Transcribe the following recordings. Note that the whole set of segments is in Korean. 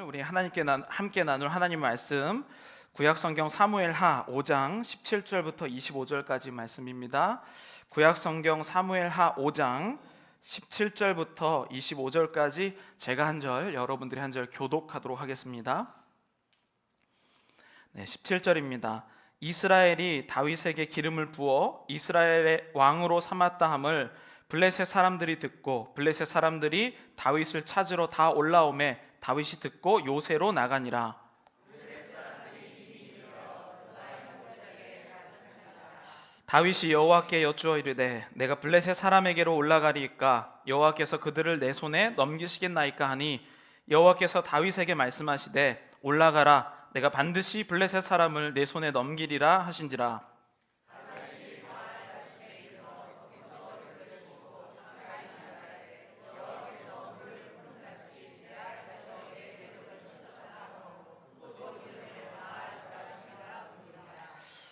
우리 함께 나눌 하나님 말씀 구약성경 사무엘하 5장 17절부터 25절까지 말씀입니다. 구약성경 사무엘하 5장 17절부터 25절까지 제가 한 절, 여러분들이 한 절 교독하도록 하겠습니다. 17절입니다. 이스라엘이 다윗에게 기름을 부어 이스라엘의 왕으로 삼았다 함을 블레셋 사람들이 듣고 블레셋 사람들이 다윗을 찾으러 다 올라오매 다윗이 듣고 요새로 나가니라. 다윗이 여호와께 여쭈어 이르되 내가 블레셋 사람에게로 올라가리이까 여호와께서 그들을 내 손에 넘기시겠나이까 하니 여호와께서 다윗에게 말씀하시되 올라가라 내가 반드시 블레셋 사람을 내 손에 넘기리라 하신지라.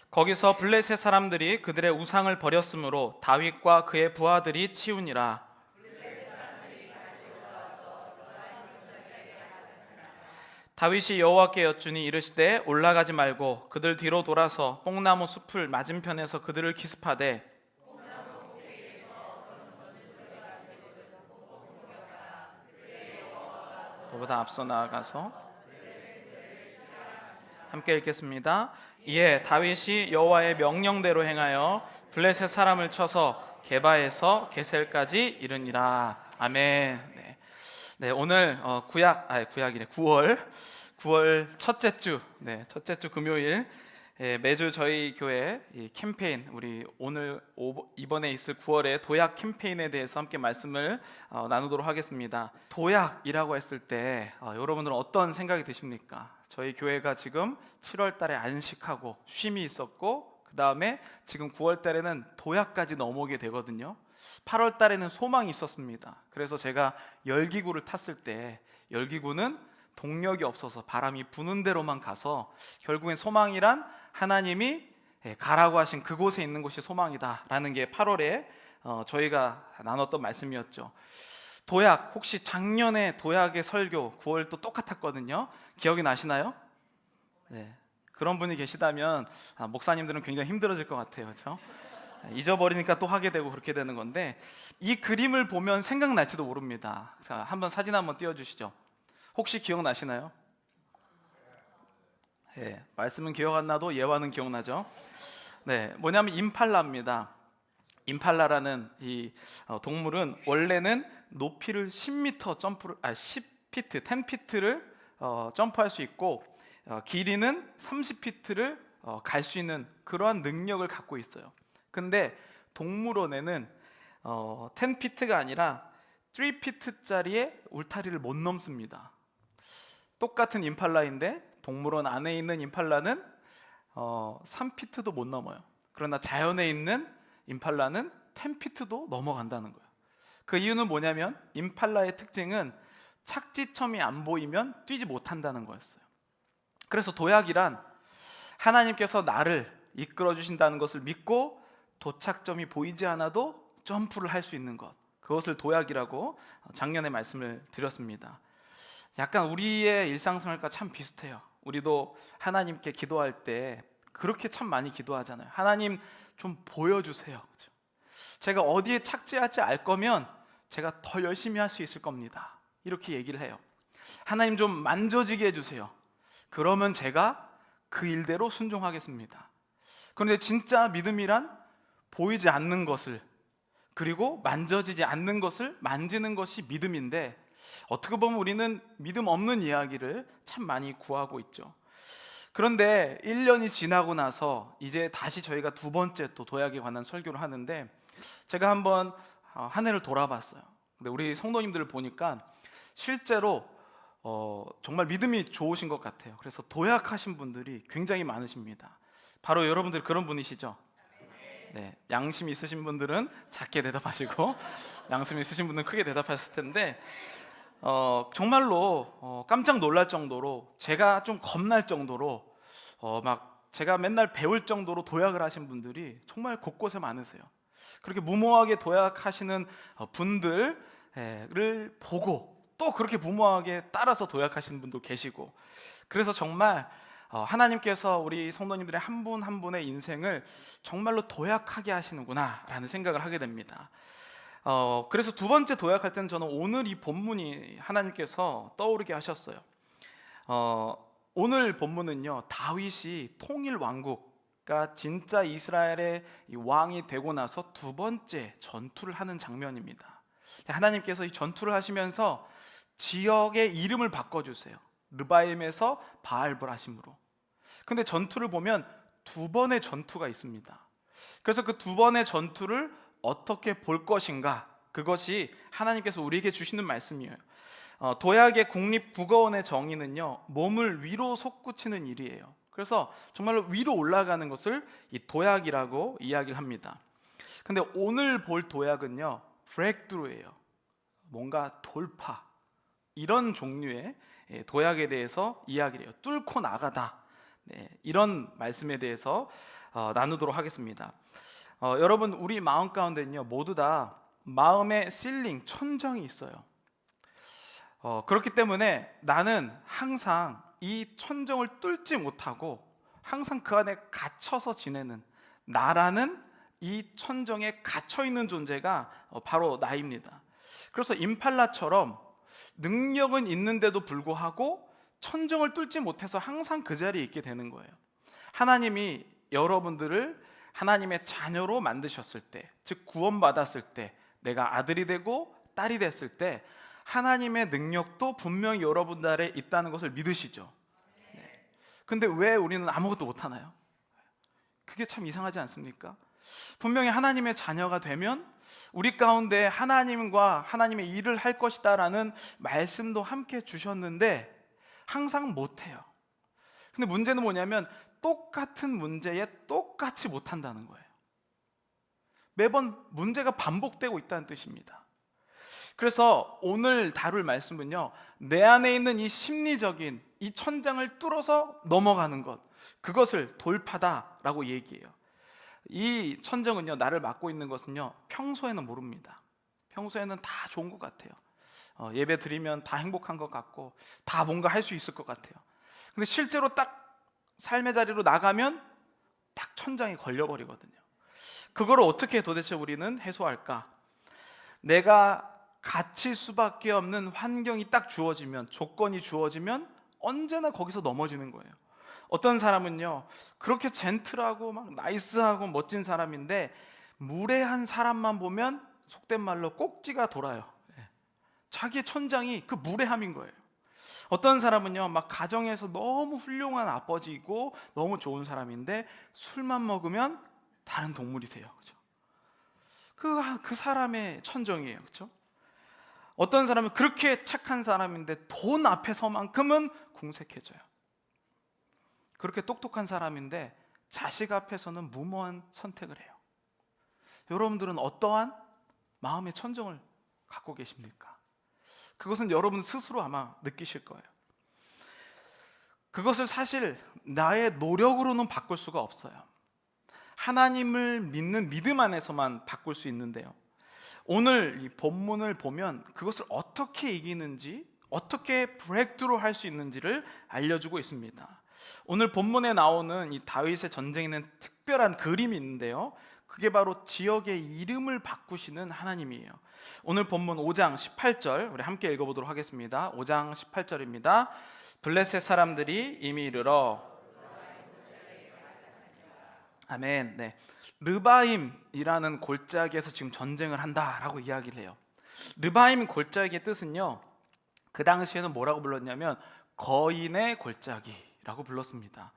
거기서 블레셋 사람들이 그들의 우상을 버렸으므로 다윗과 그의 부하들이 치우니라. 다윗이 여호와께 여쭈니 이르시되 올라가지 말고 그들 뒤로 돌아서 뽕나무 숲을 맞은편에서 그들을 기습하되 그보다 앞서 나아가서 함께 읽겠습니다. 이에 다윗이 여호와의 명령대로 행하여 블레셋 사람을 쳐서 게바에서 게셀까지 이르니라. 아멘. 네, 오늘 9월 첫째 주, 첫째 주 금요일 매주 저희 교회 이 캠페인 이번에 있을 9월의 도약 캠페인에 대해서 함께 말씀을 나누도록 하겠습니다. 도약이라고 했을 때 여러분들은 어떤 생각이 드십니까? 저희 교회가 지금 7월 달에 안식하고 쉼이 있었고 그 다음에 지금 9월 달에는 도약까지 넘어오게 되거든요. 8월 달에는 소망이 있었습니다. 그래서 제가 열기구를 탔을 때 열기구는 동력이 없어서 바람이 부는 대로만 가서 결국엔 소망이란 하나님이 가라고 하신 그곳에 있는 곳이 소망이다라는 게 8월에 저희가 나눴던 말씀이었죠. 도약, 혹시 작년에 도약의 설교 9월도 똑같았거든요. 기억이 나시나요? 네, 그런 분이 계시다면 목사님들은 굉장히 힘들어질 것 같아요. 그렇죠? 잊어버리니까 또 하게 되고 그렇게 되는 건데 이 그림을 보면 생각날지도 모릅니다. 자, 사진 한번 띄워주시죠. 혹시 기억나시나요? 네, 말씀은 기억 안 나도 예화는 기억나죠? 네, 뭐냐면 임팔라입니다. 임팔라라는 이 동물은 원래는 높이를 10피트를 점프할 수 있고 길이는 30피트를 갈 수 있는 그러한 능력을 갖고 있어요. 근데 동물원에는 10피트가 아니라 3피트짜리의 울타리를 못 넘습니다. 똑같은 임팔라인데 동물원 안에 있는 임팔라는 3피트도 못 넘어요. 그러나 자연에 있는 임팔라는 10피트도 넘어간다는 거예요. 그 이유는 뭐냐면 임팔라의 특징은 착지점이 안 보이면 뛰지 못한다는 거였어요. 그래서 도약이란 하나님께서 나를 이끌어 주신다는 것을 믿고 도착점이 보이지 않아도 점프를 할 수 있는 것, 그것을 도약이라고 작년에 말씀을 드렸습니다. 약간 우리의 일상생활과 참 비슷해요. 우리도 하나님께 기도할 때 그렇게 참 많이 기도하잖아요. 하나님 좀 보여주세요. 그렇죠? 제가 어디에 착지할지 알 거면 제가 더 열심히 할 수 있을 겁니다. 이렇게 얘기를 해요. 하나님 좀 만져지게 해주세요. 그러면 제가 그 일대로 순종하겠습니다. 그런데 진짜 믿음이란 보이지 않는 것을 그리고 만져지지 않는 것을 만지는 것이 믿음인데 어떻게 보면 우리는 믿음 없는 이야기를 참 많이 구하고 있죠. 그런데 1년이 지나고 나서 이제 다시 저희가 두 번째 또 도약에 관한 설교를 하는데 제가 한번 한 해를 돌아봤어요. 근데 우리 성도님들을 보니까 실제로 정말 믿음이 좋으신 것 같아요. 그래서 도약하신 분들이 굉장히 많으십니다. 바로 여러분들 그런 분이시죠? 네, 양심 있으신 분들은 작게 대답하시고 양심 있으신 분들은 크게 대답하실 텐데 정말로 깜짝 놀랄 정도로 제가 좀 겁날 정도로 막 제가 맨날 배울 정도로 도약을 하신 분들이 정말 곳곳에 많으세요. 그렇게 무모하게 도약하시는 분들을 보고 또 그렇게 무모하게 따라서 도약하시는 분도 계시고, 그래서 정말 하나님께서 우리 성도님들의 한 분 한 분의 인생을 정말로 도약하게 하시는구나 라는 생각을 하게 됩니다. 그래서 두 번째 도약할 때는 저는 오늘 이 본문이 하나님께서 떠오르게 하셨어요. 오늘 본문은요, 다윗이 통일 왕국가 진짜 이스라엘의 왕이 되고 나서 두 번째 전투를 하는 장면입니다. 하나님께서 이 전투를 하시면서 지역의 이름을 바꿔주세요. 르바임에서 바알브라심으로. 근데 전투를 보면 두 번의 전투가 있습니다. 그래서 그 두 번의 전투를 어떻게 볼 것인가, 그것이 하나님께서 우리에게 주시는 말씀이에요. 도약의 국립국어원의 정의는요, 몸을 위로 솟구치는 일이에요. 그래서 정말로 위로 올라가는 것을 이 도약이라고 이야기를 합니다. 근데 오늘 볼 도약은요, 브레이크트루예요. 뭔가 돌파, 이런 종류의 도약에 대해서 이야기를 해요. 뚫고 나가다. 네, 이런 말씀에 대해서 나누도록 하겠습니다. 여러분, 우리 마음 가운데는요, 모두 다 마음의 실링, 천정이 있어요. 그렇기 때문에 나는 항상 이 천정을 뚫지 못하고 항상 그 안에 갇혀서 지내는, 나라는 이 천정에 갇혀 있는 존재가 바로 나입니다. 그래서 임팔라처럼 능력은 있는데도 불구하고 천정을 뚫지 못해서 항상 그 자리에 있게 되는 거예요. 하나님이 여러분들을 하나님의 자녀로 만드셨을 때, 즉 구원받았을 때, 내가 아들이 되고 딸이 됐을 때 하나님의 능력도 분명히 여러분들 안에 있다는 것을 믿으시죠. 네. 근데 왜 우리는 아무것도 못하나요? 그게 참 이상하지 않습니까? 분명히 하나님의 자녀가 되면 우리 가운데 하나님과 하나님의 일을 할 것이다 라는 말씀도 함께 주셨는데 항상 못해요. 근데 문제는 뭐냐면 똑같은 문제에 똑같이 못한다는 거예요. 매번 문제가 반복되고 있다는 뜻입니다. 그래서 오늘 다룰 말씀은요, 내 안에 있는 이 심리적인 이 천장을 뚫어서 넘어가는 것, 그것을 돌파다라고 얘기해요. 이 천정은요, 나를 막고 있는 것은요, 평소에는 모릅니다. 평소에는 다 좋은 것 같아요. 예배 드리면 다 행복한 것 같고 다 뭔가 할 수 있을 것 같아요. 근데 실제로 딱 삶의 자리로 나가면 딱 천장이 걸려버리거든요. 그거를 어떻게 도대체 우리는 해소할까? 내가 갇힐 수밖에 없는 환경이 딱 주어지면, 조건이 주어지면 언제나 거기서 넘어지는 거예요. 어떤 사람은요, 그렇게 젠틀하고 막 나이스하고 멋진 사람인데 무례한 사람만 보면 속된 말로 꼭지가 돌아요. 자기의 천장이 그 무례함인 거예요. 어떤 사람은요, 막 가정에서 너무 훌륭한 아버지이고 너무 좋은 사람인데 술만 먹으면 다른 동물이세요. 그렇죠? 그 사람의 천정이에요. 그렇죠? 어떤 사람은 그렇게 착한 사람인데 돈 앞에서만큼은 궁색해져요. 그렇게 똑똑한 사람인데 자식 앞에서는 무모한 선택을 해요. 여러분들은 어떠한 마음의 천정을 갖고 계십니까? 그것은 여러분 스스로 아마 느끼실 거예요. 그것을 사실 나의 노력으로는 바꿀 수가 없어요. 하나님을 믿는 믿음 안에서만 바꿀 수 있는데요, 오늘 이 본문을 보면 그것을 어떻게 이기는지, 어떻게 브레이크트루 할 수 있는지를 알려주고 있습니다. 오늘 본문에 나오는 이 다윗의 전쟁에는 특별한 그림이 있는데요, 그게 바로 지역의 이름을 바꾸시는 하나님이에요. 오늘 본문 5장 18절 우리 함께 읽어보도록 하겠습니다. 5장 18절입니다. 블레셋 사람들이 이미 이르러, 아멘. 네, 르바임이라는 골짜기에서 지금 전쟁을 한다라고 이야기를 해요. 르바임 골짜기의 뜻은요, 그 당시에는 뭐라고 불렀냐면 거인의 골짜기라고 불렀습니다.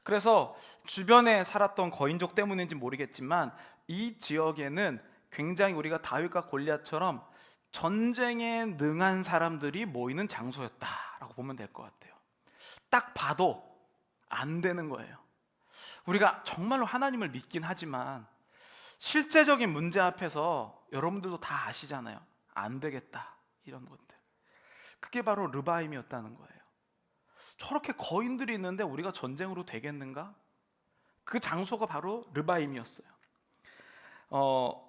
그래서 주변에 살았던 거인족 때문인지 모르겠지만 이 지역에는 굉장히 우리가 다윗과 골리앗처럼 전쟁에 능한 사람들이 모이는 장소였다라고 보면 될 것 같아요. 딱 봐도 안 되는 거예요. 우리가 정말로 하나님을 믿긴 하지만 실제적인 문제 앞에서 여러분들도 다 아시잖아요. 안 되겠다, 이런 것들. 그게 바로 르바임이었다는 거예요. 저렇게 거인들이 있는데 우리가 전쟁으로 되겠는가? 그 장소가 바로 르바임이었어요.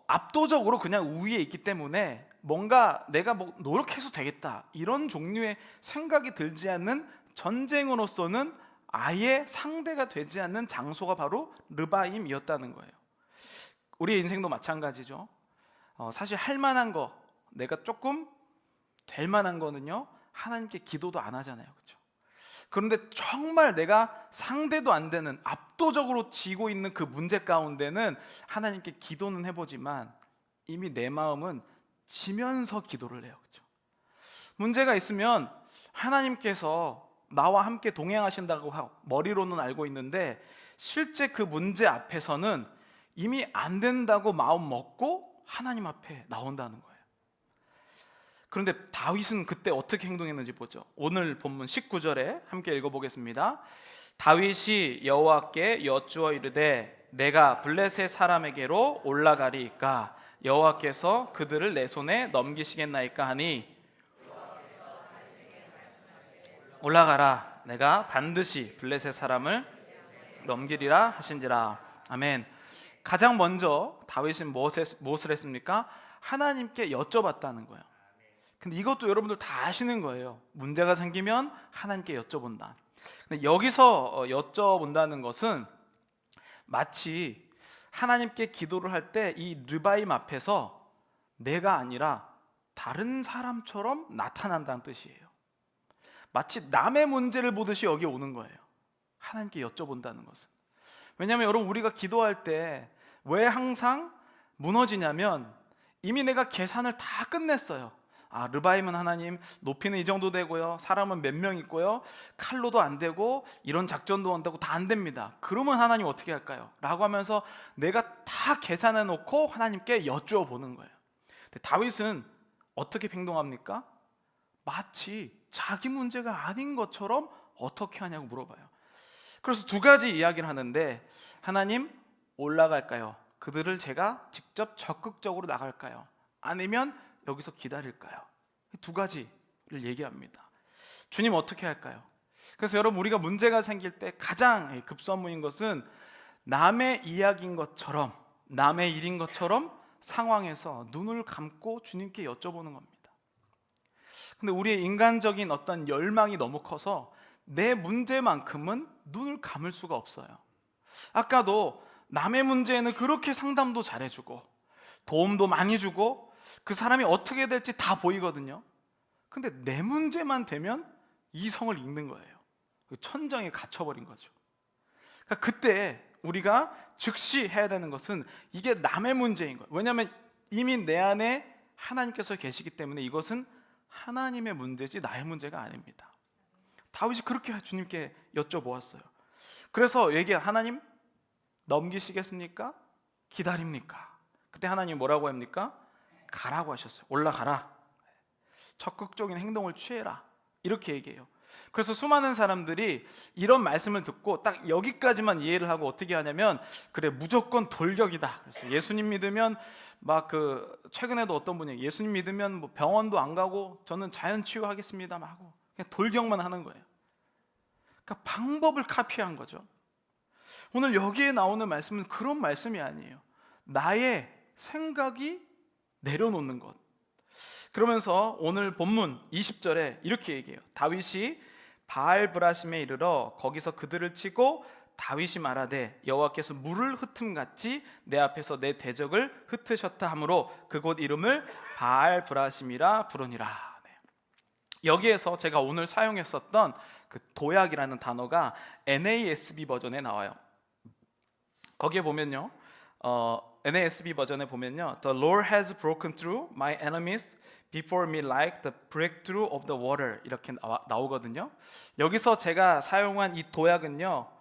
압도적으로 그냥 우위에 있기 때문에 뭔가 내가 뭐 노력해서 되겠다 이런 종류의 생각이 들지 않는 전쟁으로서는 아예 상대가 되지 않는 장소가 바로 르바임이었다는 거예요. 우리의 인생도 마찬가지죠. 사실 할 만한 거, 내가 조금 될 만한 거는요 하나님께 기도도 안 하잖아요, 그렇죠? 그런데 정말 내가 상대도 안 되는 압도적으로 지고 있는 그 문제 가운데는 하나님께 기도는 해보지만 이미 내 마음은 지면서 기도를 해요, 그렇죠? 문제가 있으면 하나님께서 나와 함께 동행하신다고 하고 머리로는 알고 있는데 실제 그 문제 앞에서는 이미 안 된다고 마음 먹고 하나님 앞에 나온다는 거예요. 그런데 다윗은 그때 어떻게 행동했는지 보죠. 오늘 본문 19절에 함께 읽어보겠습니다. 다윗이 여호와께 여쭈어 이르되 내가 블레셋 사람에게로 올라가리이까 여호와께서 그들을 내 손에 넘기시겠나이까 하니 올라가라 내가 반드시 블레셋 사람을 넘기리라 하신지라. 아멘. 가장 먼저 다윗은 무엇을 했습니까? 하나님께 여쭤봤다는 거예요. 근데 이것도 여러분들 다 아시는 거예요. 문제가 생기면 하나님께 여쭤본다. 근데 여기서 여쭤본다는 것은 마치 하나님께 기도를 할 때 이 르바임 앞에서 내가 아니라 다른 사람처럼 나타난다는 뜻이에요. 마치 남의 문제를 보듯이 여기 오는 거예요. 하나님께 여쭤본다는 것은. 왜냐하면 여러분 우리가 기도할 때 왜 항상 무너지냐면 이미 내가 계산을 다 끝냈어요. 르바임은 하나님 높이는 이 정도 되고요, 사람은 몇 명 있고요, 칼로도 안 되고 이런 작전도 한다고 다 안 됩니다. 그러면 하나님 어떻게 할까요? 라고 하면서 내가 다 계산해 놓고 하나님께 여쭈어 보는 거예요. 근데 다윗은 어떻게 행동합니까? 마치 자기 문제가 아닌 것처럼 어떻게 하냐고 물어봐요. 그래서 두 가지 이야기를 하는데, 하나님 올라갈까요? 그들을 제가 직접 적극적으로 나갈까요? 아니면 여기서 기다릴까요? 두 가지를 얘기합니다. 주님 어떻게 할까요? 그래서 여러분 우리가 문제가 생길 때 가장 급선무인 것은 남의 이야기인 것처럼, 남의 일인 것처럼 상황에서 눈을 감고 주님께 여쭤보는 겁니다. 근데 우리의 인간적인 어떤 열망이 너무 커서 내 문제만큼은 눈을 감을 수가 없어요. 아까도 남의 문제에는 그렇게 상담도 잘해주고 도움도 많이 주고 그 사람이 어떻게 될지 다 보이거든요. 근데 내 문제만 되면 이성을 잃는 거예요. 천정에 갇혀버린 거죠. 그러니까 그때 우리가 즉시 해야 되는 것은 이게 남의 문제인 거예요. 왜냐하면 이미 내 안에 하나님께서 계시기 때문에 이것은 하나님의 문제지 나의 문제가 아닙니다. 다윗이 그렇게 주님께 여쭤보았어요. 그래서 하나님 넘기시겠습니까? 기다립니까? 그때 하나님 뭐라고 합니까? 가라고 하셨어요. 올라가라. 적극적인 행동을 취해라. 이렇게 얘기해요. 그래서 수많은 사람들이 이런 말씀을 듣고 딱 여기까지만 이해를 하고 어떻게 하냐면, 그래 무조건 돌격이다. 그래서 예수님 믿으면 최근에도 어떤 분이 예수님 믿으면 뭐 병원도 안 가고 저는 자연 치유하겠습니다 하고 그냥 돌격만 하는 거예요. 그러니까 방법을 카피한 거죠. 오늘 여기에 나오는 말씀은 그런 말씀이 아니에요. 나의 생각이 내려놓는 것. 그러면서 오늘 본문 20절에 이렇게 얘기해요. 다윗이 바알브라심에 이르러 거기서 그들을 치고 다윗이 말하되 여호와께서 물을 흩음같이 내 앞에서 내 대적을 흩으셨다 하므로 그곳 이름을 바알브라심이라 부르니라. 네. 여기에서 제가 오늘 사용했었던 그 도약이라는 단어가 NASB 버전에 나와요. 거기에 보면요, NASB 버전에 보면요, The Lord has broken through my enemies before me like the breakthrough of the water 이렇게 나오거든요. 여기서 제가 사용한 이 도약은요,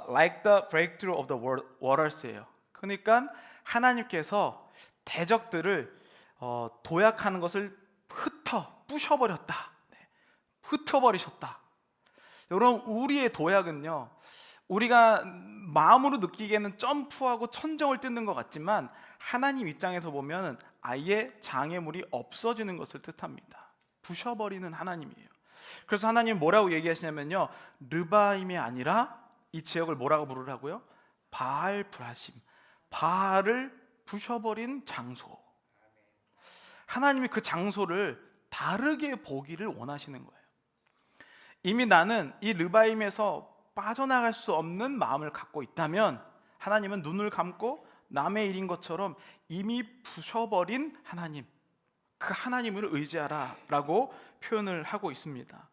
like the breakthrough of the waters예요. 그러니까 하나님께서 대적들을 도약하는 것을 부셔버렸다. 네. 흩어버리셨다. 여러분 우리의 도약은요, 우리가 마음으로 느끼기에는 점프하고 천정을 뜯는 것 같지만 하나님 입장에서 보면 아예 장애물이 없어지는 것을 뜻합니다. 부셔버리는 하나님이에요. 그래서 하나님 뭐라고 얘기하시냐면요, 르바임이 아니라 이 지역을 뭐라고 부르라고요? 바알브라심, 바알을 부셔버린 장소. 하나님이 그 장소를 다르게 보기를 원하시는 거예요. 이미 나는 이 르바임에서 빠져나갈 수 없는 마음을 갖고 있다면 하나님은 눈을 감고 남의 일인 것처럼 이미 부셔버린 하나님, 그 하나님을 의지하라 라고 표현을 하고 있습니다.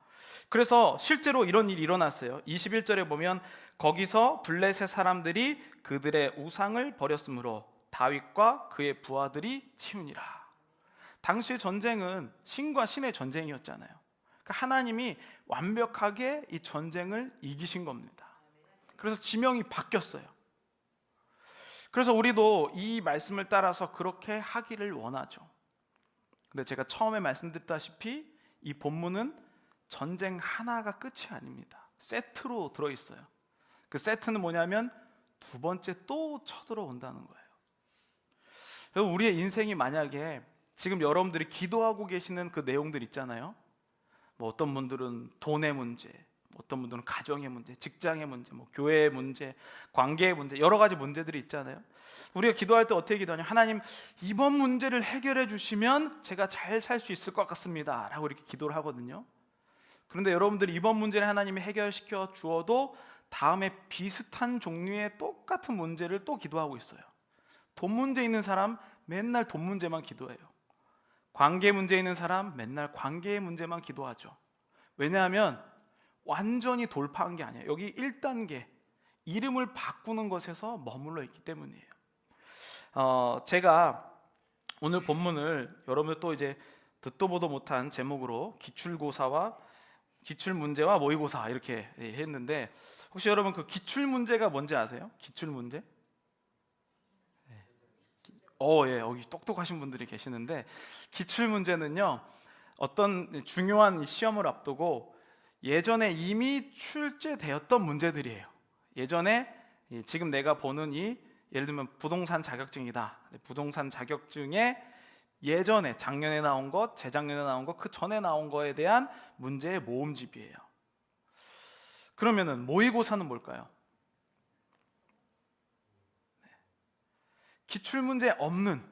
그래서 실제로 이런 일이 일어났어요. 21절에 보면 거기서 블레셋 사람들이 그들의 우상을 버렸으므로 다윗과 그의 부하들이 치우니라. 당시의 전쟁은 신과 신의 전쟁이었잖아요. 그러니까 하나님이 완벽하게 이 전쟁을 이기신 겁니다. 그래서 지명이 바뀌었어요. 그래서 우리도 이 말씀을 따라서 그렇게 하기를 원하죠. 근데 제가 처음에 말씀드렸다시피 이 본문은 전쟁 하나가 끝이 아닙니다. 세트로 들어있어요. 그 세트는 뭐냐면 두 번째 또 쳐들어온다는 거예요. 우리의 인생이 만약에 지금 여러분들이 기도하고 계시는 그 내용들 있잖아요. 뭐 어떤 분들은 돈의 문제, 어떤 분들은 가정의 문제, 직장의 문제, 뭐 교회의 문제, 관계의 문제, 여러 가지 문제들이 있잖아요. 우리가 기도할 때 어떻게 기도하냐? 하나님, 이번 문제를 해결해 주시면 제가 잘 살 수 있을 것 같습니다 라고 이렇게 기도를 하거든요. 그런데 여러분들이 이번 문제를 하나님이 해결시켜 주어도 다음에 비슷한 종류의 똑같은 문제를 또 기도하고 있어요. 돈 문제 있는 사람 맨날 돈 문제만 기도해요. 관계 문제 있는 사람 맨날 관계의 문제만 기도하죠. 왜냐하면 완전히 돌파한 게 아니에요. 여기 1단계 이름을 바꾸는 것에서 머물러 있기 때문이에요. 제가 오늘 본문을 여러분들 또 이제 듣도 보도 못한 제목으로 기출고사와 기출문제와 모의고사 이렇게 했는데, 혹시 여러분 그 기출문제가 뭔지 아세요? 기출문제? 예, 여기 똑똑하신 분들이 계시는데, 기출문제는요 어떤 중요한 시험을 앞두고 예전에 이미 출제되었던 문제들이에요. 예전에 지금 내가 보는 이 예를 들면 부동산 자격증이다. 부동산 자격증에 예전에 작년에 나온 것, 재작년에 나온 것, 그 전에 나온 거에 대한 문제의 모음집이에요. 그러면은 모의고사는 뭘까요? 기출문제 없는,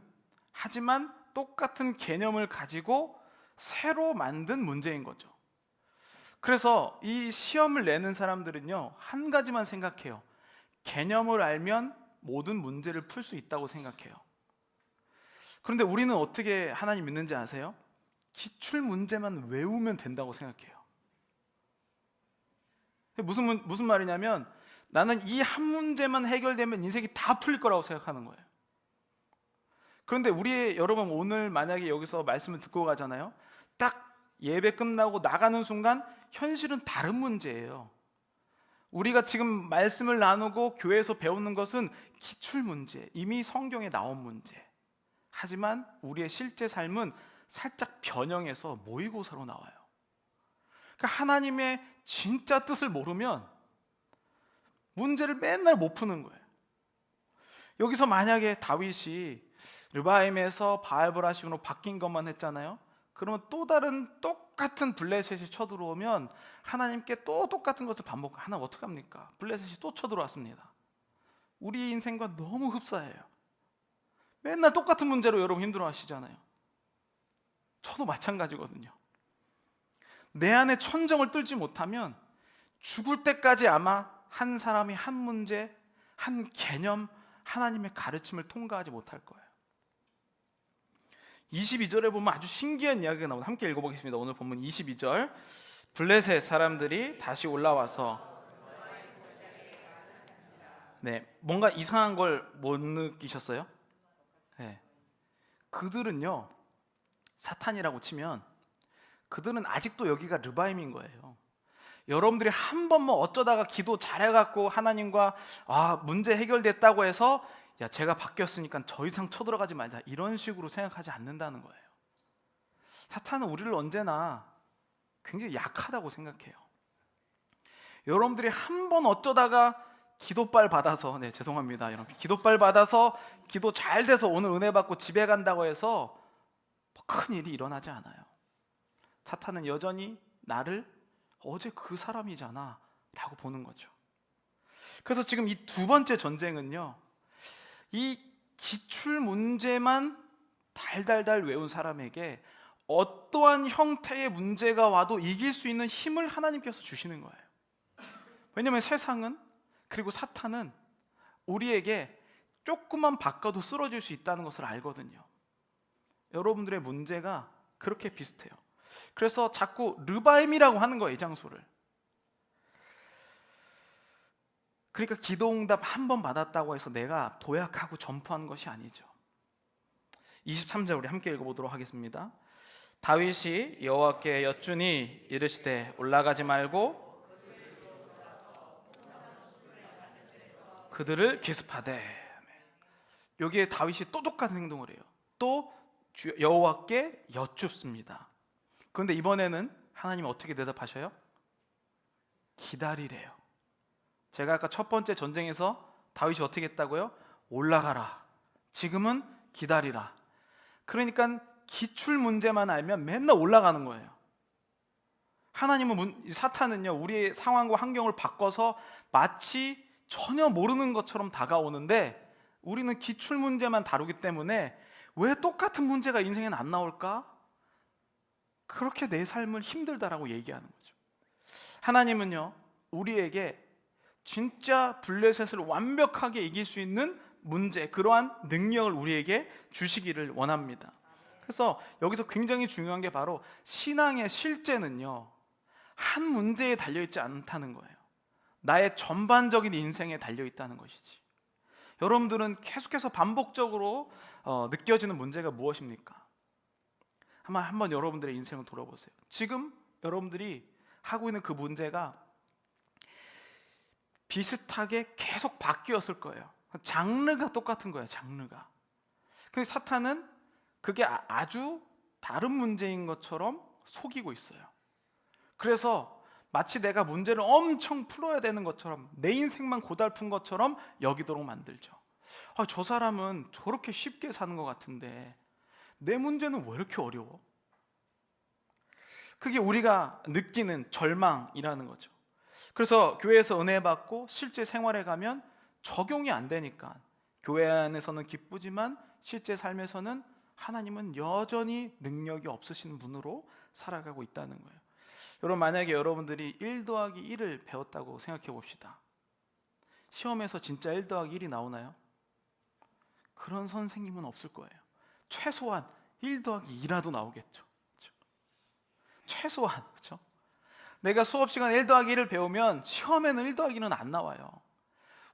하지만 똑같은 개념을 가지고 새로 만든 문제인 거죠. 그래서 이 시험을 내는 사람들은요 한 가지만 생각해요. 개념을 알면 모든 문제를 풀 수 있다고 생각해요. 그런데 우리는 어떻게 하나님 믿는지 아세요? 기출 문제만 외우면 된다고 생각해요. 무슨 말이냐면 나는 이 한 문제만 해결되면 인생이 다 풀릴 거라고 생각하는 거예요. 그런데 여러분 오늘 만약에 여기서 말씀을 듣고 가잖아요. 딱 예배 끝나고 나가는 순간 현실은 다른 문제예요. 우리가 지금 말씀을 나누고 교회에서 배우는 것은 기출 문제, 이미 성경에 나온 문제. 하지만 우리의 실제 삶은 살짝 변형해서 모의고사로 나와요. 그러니까 하나님의 진짜 뜻을 모르면 문제를 맨날 못 푸는 거예요. 여기서 만약에 다윗이 르바임에서 바알보라심으로 바뀐 것만 했잖아요. 그러면 또 다른 똑같은 블레셋이 쳐들어오면 하나님께 또 똑같은 것을 반복하면 하나님 어떡합니까? 블레셋이 또 쳐들어왔습니다. 우리 인생과 너무 흡사해요. 맨날 똑같은 문제로 여러분 힘들어하시잖아요. 저도 마찬가지거든요. 내 안에 천정을 뚫지 못하면 죽을 때까지 아마 한 사람이 한 문제, 한 개념, 하나님의 가르침을 통과하지 못할 거예요. 22절에 보면 아주 신기한 이야기가 나옵니다. 함께 읽어보겠습니다. 오늘 본문 22절. 블레셋 사람들이 다시 올라와서, 뭔가 이상한 걸 못 느끼셨어요? 그들은요 사탄이라고 치면 그들은 아직도 여기가 르바임인 거예요. 여러분들이 한 번만 어쩌다가 기도 잘해갖고 하나님과 문제 해결됐다고 해서 야 제가 바뀌었으니까 더 이상 쳐들어가지 말자 이런 식으로 생각하지 않는다는 거예요. 사탄은 우리를 언제나 굉장히 약하다고 생각해요. 여러분들이 한 번 어쩌다가 기도빨 받아서 죄송합니다 여러분, 기도빨 받아서 기도 잘 돼서 오늘 은혜 받고 집에 간다고 해서 큰 일이 일어나지 않아요. 사탄은 여전히 나를 어제 그 사람이잖아 라고 보는 거죠. 그래서 지금 이 두 번째 전쟁은요 이 기출 문제만 달달달 외운 사람에게 어떠한 형태의 문제가 와도 이길 수 있는 힘을 하나님께서 주시는 거예요. 왜냐하면 세상은, 그리고 사탄은 우리에게 조금만 바꿔도 쓰러질 수 있다는 것을 알거든요. 여러분들의 문제가 그렇게 비슷해요. 그래서 자꾸 르바임이라고 하는 거예요, 이 장소를. 그러니까 기도응답 한 번 받았다고 해서 내가 도약하고 점프하는 것이 아니죠. 23절 우리 함께 읽어보도록 하겠습니다. 다윗이 여호와께 여쭈니 이르시되 올라가지 말고 그들을 기습하되. 여기에 다윗이 또 똑같은 행동을 해요. 또 여호와께 여쭙습니다. 그런데 이번에는 하나님 어떻게 대답하셔요? 기다리래요. 제가 아까 첫 번째 전쟁에서 다윗이 어떻게 했다고요? 올라가라. 지금은 기다리라. 그러니까 기출 문제만 알면 맨날 올라가는 거예요. 하나님은, 사탄은요, 우리의 상황과 환경을 바꿔서 마치 전혀 모르는 것처럼 다가오는데, 우리는 기출 문제만 다루기 때문에 왜 똑같은 문제가 인생엔 안 나올까? 그렇게 내 삶을 힘들다라고 얘기하는 거죠. 하나님은요, 우리에게 진짜 블레셋을 완벽하게 이길 수 있는 문제, 그러한 능력을 우리에게 주시기를 원합니다. 그래서 여기서 굉장히 중요한 게 바로 신앙의 실제는요, 한 문제에 달려있지 않다는 거예요. 나의 전반적인 인생에 달려있다는 것이지. 여러분들은 계속해서 반복적으로 느껴지는 문제가 무엇입니까? 한번 여러분들의 인생을 돌아보세요. 지금 여러분들이 하고 있는 그 문제가 비슷하게 계속 바뀌었을 거예요. 장르가 똑같은 거예요, 장르가. 근데 사탄은 그게 아주 다른 문제인 것처럼 속이고 있어요. 그래서 마치 내가 문제를 엄청 풀어야 되는 것처럼, 내 인생만 고달픈 것처럼 여기도록 만들죠. 저 사람은 저렇게 쉽게 사는 것 같은데 내 문제는 왜 이렇게 어려워? 그게 우리가 느끼는 절망이라는 거죠. 그래서 교회에서 은혜 받고 실제 생활에 가면 적용이 안 되니까 교회 안에서는 기쁘지만 실제 삶에서는 하나님은 여전히 능력이 없으신 분으로 살아가고 있다는 거예요. 여러분, 만약에 여러분들이 1 더하기 1을 배웠다고 생각해 봅시다. 시험에서 진짜 1 더하기 1이 나오나요? 그런 선생님은 없을 거예요. 최소한 1 더하기 2라도 나오겠죠. 그렇죠? 최소한, 그렇죠? 내가 수업 시간에 1 더하기 1을 배우면 시험에는 1 더하기 1은 안 나와요.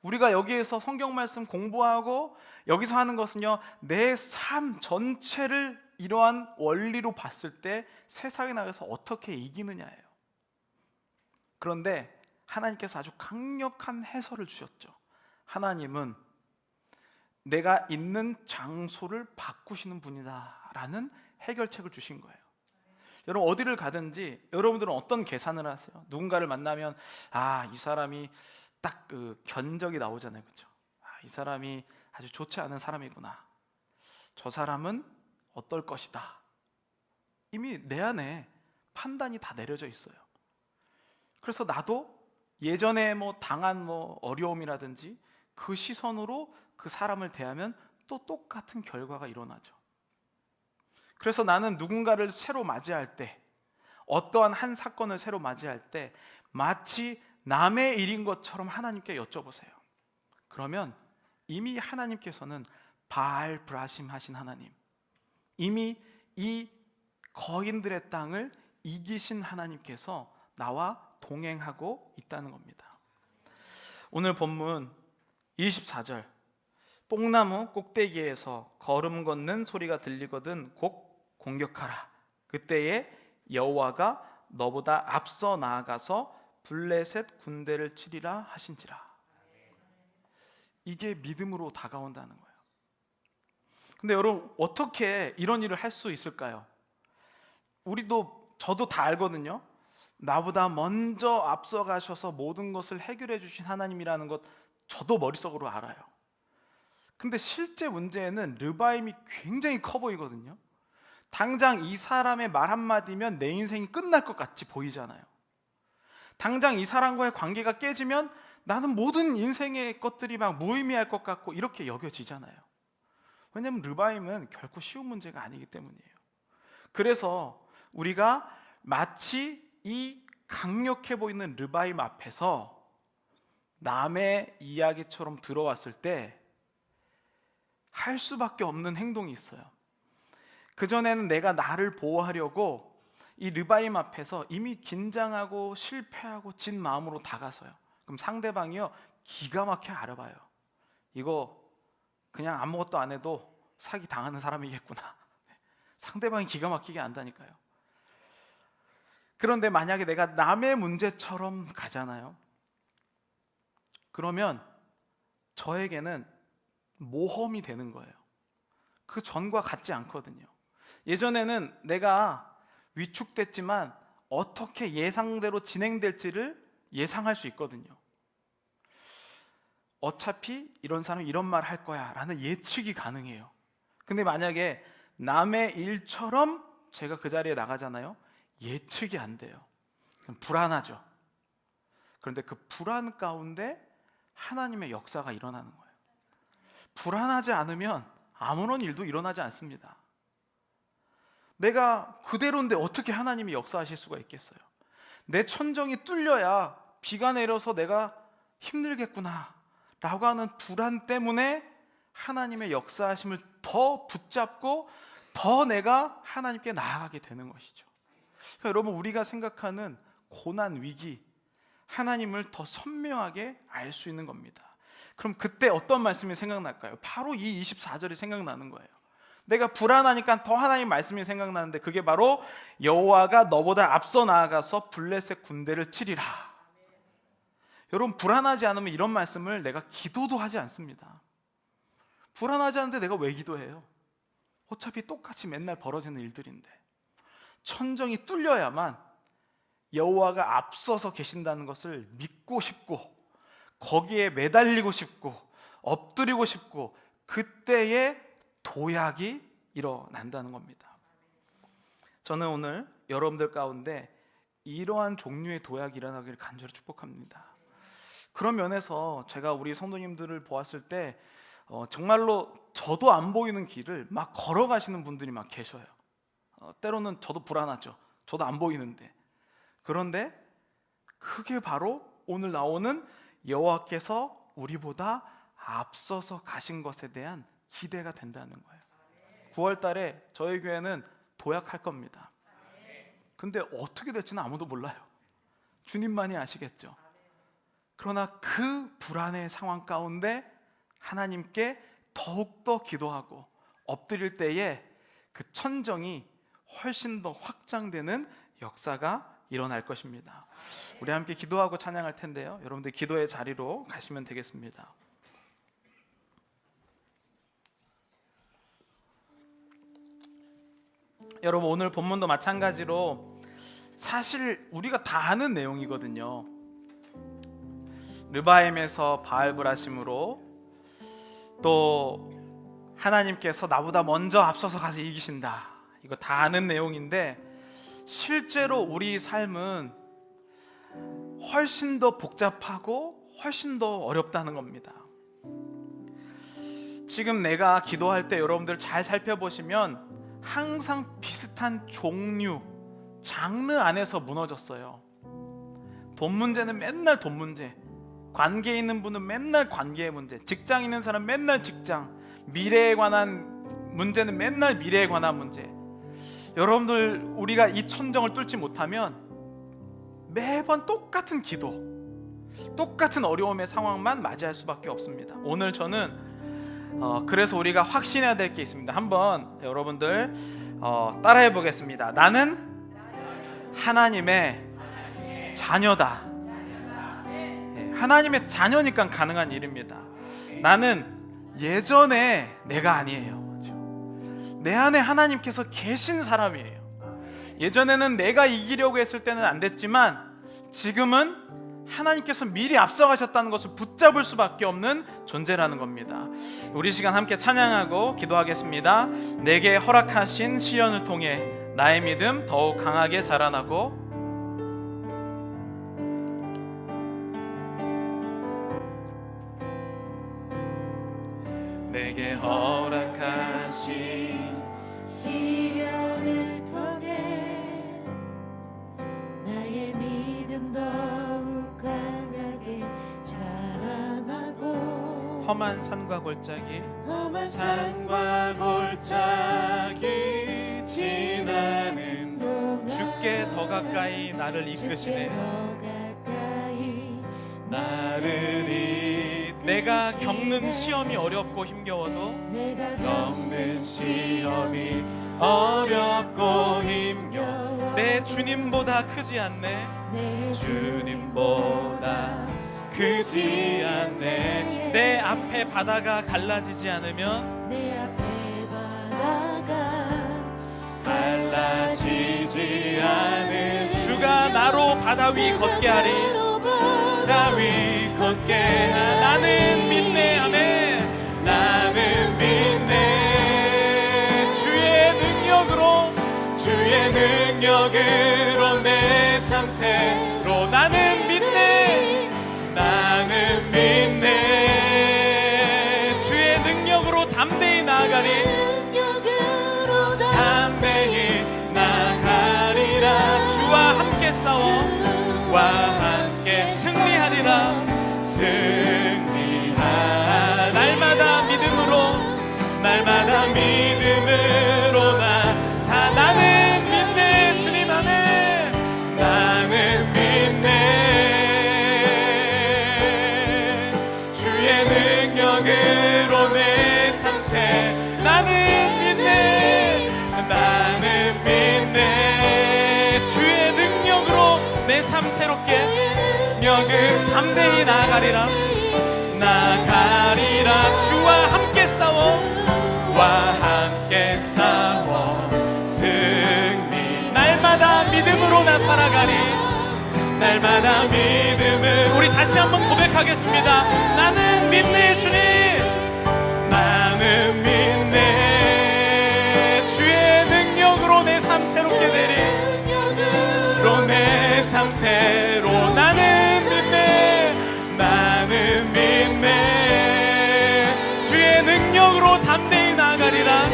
우리가 여기에서 성경 말씀 공부하고 여기서 하는 것은요, 내 삶 전체를 이러한 원리로 봤을 때 세상에 나가서 어떻게 이기느냐예요. 그런데 하나님께서 아주 강력한 해설을 주셨죠. 하나님은 내가 있는 장소를 바꾸시는 분이다라는 해결책을 주신 거예요. 여러분, 어디를 가든지 여러분들은 어떤 계산을 하세요? 누군가를 만나면 이 사람이 딱 그 견적이 나오잖아요, 그렇죠? 이 사람이 아주 좋지 않은 사람이구나. 저 사람은 어떨 것이다. 이미 내 안에 판단이 다 내려져 있어요. 그래서 나도 예전에 당한 어려움이라든지 그 시선으로 그 사람을 대하면 또 똑같은 결과가 일어나죠. 그래서 나는 누군가를 새로 맞이할 때, 어떠한 한 사건을 새로 맞이할 때 마치 남의 일인 것처럼 하나님께 여쭤보세요. 그러면 이미 하나님께서는 바알 브라심 하신 하나님, 이미 이 거인들의 땅을 이기신 하나님께서 나와 동행하고 있다는 겁니다. 오늘 본문 24절, 뽕나무 꼭대기에서 걸음 걷는 소리가 들리거든 곧 공격하라. 그때에 여호와가 너보다 앞서 나아가서 블레셋 군대를 치리라 하신지라. 이게 믿음으로 다가온다는 거예요. 근데 여러분, 어떻게 이런 일을 할 수 있을까요? 저도 다 알거든요. 나보다 먼저 앞서 가셔서 모든 것을 해결해 주신 하나님이라는 것 저도 머릿속으로 알아요. 근데 실제 문제는 르바임이 굉장히 커 보이거든요. 당장 이 사람의 말 한마디면 내 인생이 끝날 것 같이 보이잖아요. 당장 이 사람과의 관계가 깨지면 나는 모든 인생의 것들이 막 무의미할 것 같고 이렇게 여겨지잖아요. 왜냐하면 르바임은 결코 쉬운 문제가 아니기 때문이에요. 그래서 우리가 마치 이 강력해 보이는 르바임 앞에서 남의 이야기처럼 들어왔을 때 할 수밖에 없는 행동이 있어요. 그전에는 내가 나를 보호하려고 이 르바임 앞에서 이미 긴장하고 실패하고 진 마음으로 다가서요. 그럼 상대방이요 기가 막혀 알아봐요. 이거 그냥 아무것도 안 해도 사기 당하는 사람이겠구나. 상대방이 기가 막히게 안다니까요. 그런데 만약에 내가 남의 문제처럼 가잖아요. 그러면 저에게는 모험이 되는 거예요. 그 전과 같지 않거든요. 예전에는 내가 위축됐지만 어떻게 예상대로 진행될지를 예상할 수 있거든요. 어차피 이런 사람이 이런 말 할 거야 라는 예측이 가능해요. 근데 만약에 남의 일처럼 제가 그 자리에 나가잖아요. 예측이 안 돼요. 그럼 불안하죠. 그런데 그 불안 가운데 하나님의 역사가 일어나는 거예요. 불안하지 않으면 아무런 일도 일어나지 않습니다. 내가 그대로인데 어떻게 하나님이 역사하실 수가 있겠어요? 내 천정이 뚫려야 비가 내려서 내가 힘들겠구나 라고 하는 불안 때문에 하나님의 역사하심을 더 붙잡고 더 내가 하나님께 나아가게 되는 것이죠. 그러니까 여러분, 우리가 생각하는 고난, 위기, 하나님을 더 선명하게 알 수 있는 겁니다. 그럼 그때 어떤 말씀이 생각날까요? 바로 이 24절이 생각나는 거예요. 내가 불안하니까 더 하나님 말씀이 생각나는데 그게 바로 여호와가 너보다 앞서 나아가서 블레셋 군대를 치리라. 여러분, 불안하지 않으면 이런 말씀을 내가 기도도 하지 않습니다. 불안하지 않은데 내가 왜 기도해요? 어차피 똑같이 맨날 벌어지는 일들인데. 천정이 뚫려야만 여호와가 앞서서 계신다는 것을 믿고 싶고 거기에 매달리고 싶고 엎드리고 싶고 그때의 도약이 일어난다는 겁니다. 저는 오늘 여러분들 가운데 이러한 종류의 도약이 일어나기를 간절히 축복합니다. 그런 면에서 제가 우리 성도님들을 보았을 때 정말로 저도 안 보이는 길을 막 걸어가시는 분들이 막 계셔요. 때로는 저도 불안하죠. 저도 안 보이는데. 그런데 그게 바로 오늘 나오는 여호와께서 우리보다 앞서서 가신 것에 대한 기대가 된다는 거예요. 9월 달에 저희 교회는 도약할 겁니다. 근데 어떻게 될지는 아무도 몰라요. 주님만이 아시겠죠. 그러나 그 불안의 상황 가운데 하나님께 더욱더 기도하고 엎드릴 때에 그 천정이 훨씬 더 확장되는 역사가 일어날 것입니다. 우리 함께 기도하고 찬양할 텐데요. 여러분들 기도의 자리로 가시면 되겠습니다. 여러분, 오늘 본문도 마찬가지로 사실 우리가 다 아는 내용이거든요. 르바임에서 바알브라심으로 또 하나님께서 나보다 먼저 앞서서 가서 이기신다. 이거 다 아는 내용인데 실제로 우리 삶은 훨씬 더 복잡하고 훨씬 더 어렵다는 겁니다. 지금 내가 기도할 때 여러분들 잘 살펴보시면 항상 비슷한 종류, 장르 안에서 무너졌어요. 돈 문제는 맨날 돈 문제, 관계에 있는 분은 맨날 관계의 문제, 직장 있는 사람 맨날 직장, 미래에 관한 문제는 맨날 미래에 관한 문제. 여러분들, 우리가 이 천정을 뚫지 못하면 매번 똑같은 기도, 똑같은 어려움의 상황만 맞이할 수밖에 없습니다. 오늘 저는 그래서 우리가 확신해야 될 게 있습니다. 한번 여러분들 따라해 보겠습니다. 나는 하나님의 자녀다. 하나님의 자녀니까 가능한 일입니다. 나는 예전에 내가 아니에요. 내 안에 하나님께서 계신 사람이에요. 예전에는 내가 이기려고 했을 때는 안 됐지만 지금은 하나님께서 미리 앞서가셨다는 것을 붙잡을 수밖에 없는 존재라는 겁니다. 우리 시간 함께 찬양하고 기도하겠습니다. 내게 허락하신 시련을 통해 나의 믿음 더욱 강하게 자라나고 내게 허락하신 시련을 통해 나의 믿음 더욱 강하게 자라나고 험한 산과 골짜기 험한 산과 골짜기 지나는 동안 주께 더 가까이 나를 이끄시네. 내가 겪는 시험이 어렵고 힘겨워도 겪는 시험이 어렵고 힘겨워 내 주님보다 크지 않네. 내 주님보다 크지 않네. 내 앞에 바다가 갈라지지 않으면 내 앞에 바다가 갈라지지 않은 주가 나로 바다 위 걷게 하리. 바다 위 걷게 하리. 나는 믿네. 아멘. 나는 믿네. 주의 능력으로 내 삶 새로 나는 믿네. 나는 믿네. 주의 능력으로 담대히 나아가리. 담대히 나가리라. 주와 함께 싸워 와 함께 승리하리라. 승리하 날마다 믿음으로 나 사. 나는 믿네. 주님 아멘. 나는 믿네. 주의 능력으로 내 삶 새. 나는 믿네. 나는 믿네. 주의 능력으로 내 삶 새롭게 능력을 담대히 나아가리라. 주와 함께 싸워 와 함께 싸워 승리. 날마다 믿음으로 나 살아가리. 날마다 믿음을. 우리 다시 한번 고백하겠습니다. 나는 믿네. 주님 나는 믿네. 주의 능력으로 내 삶 새롭게 되리. 내 삶 새로 나는 믿네. 나는 믿네. 주의 능력으로 담대히 나가리라.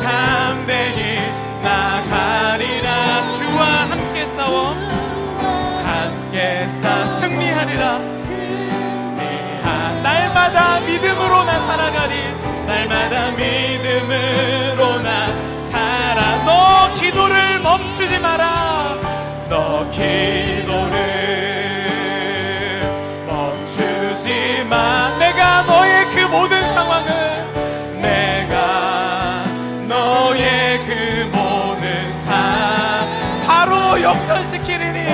담대히 나가리라. 주와 함께 싸워 함께 승리하리라. 날마다 믿음으로 나 살아가리. 날마다 믿음으로 나 살아. 너 기도를 멈추지 마라. 너 기도를 멈추지 마. 내가 너의 그 모든 상황을 너의 그 모든 삶 바로 역전시키리니.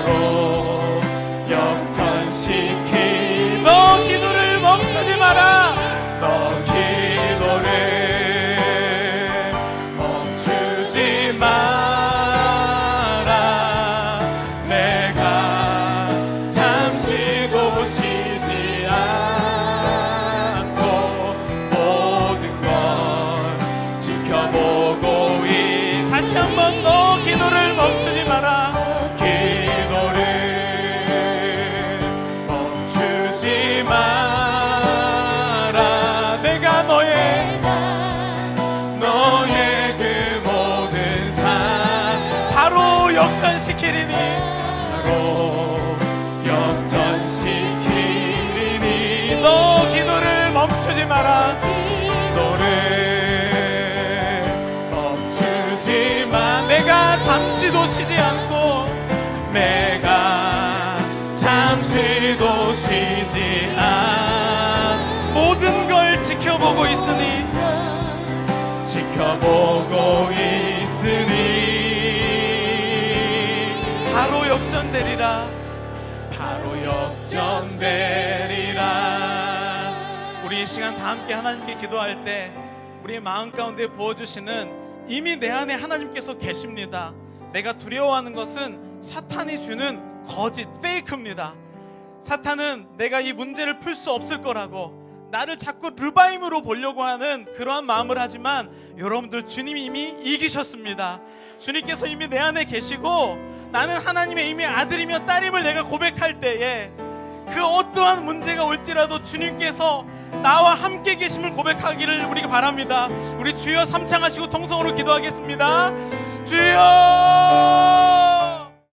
바로 역전시키. 너 기도를 멈추지 마라. 너 기도를 멈추지 마라. 내가 잠시도 쉬지 않고 모든 걸 지켜보고 다시 한번 너 기도를 멈추지 마라. 기도를 멈추지 마라. 내가 너의 그 모든 삶 바로 역전시키리니. 바로 역전시키리니. 너 기도를 멈추지 마라. 기도를 멈추지 마. 내가 잠시도 쉬지 않고 내가 잠시도 쉬지 않 모든 걸 지켜보고 있으니. 바로 역전되리라. 바로 역전되리라. 우리 이 시간 다 함께 하나님께 기도할 때 우리의 마음 가운데 부어주시는 이미 내 안에 하나님께서 계십니다. 내가 두려워하는 것은 사탄이 주는 거짓, 페이크입니다. 사탄은 내가 이 문제를 풀 수 없을 거라고 나를 자꾸 르바임으로 보려고 하는 그러한 마음을 하지만 여러분들 주님이 이미 이기셨습니다. 주님께서 이미 내 안에 계시고 나는 하나님의 이미 아들이며 딸임을 내가 고백할 때에 그 어떠한 문제가 올지라도 주님께서 나와 함께 계심을 고백하기를 우리가 바랍니다. 우리 주여 삼창하시고 통성으로 기도하겠습니다. 주여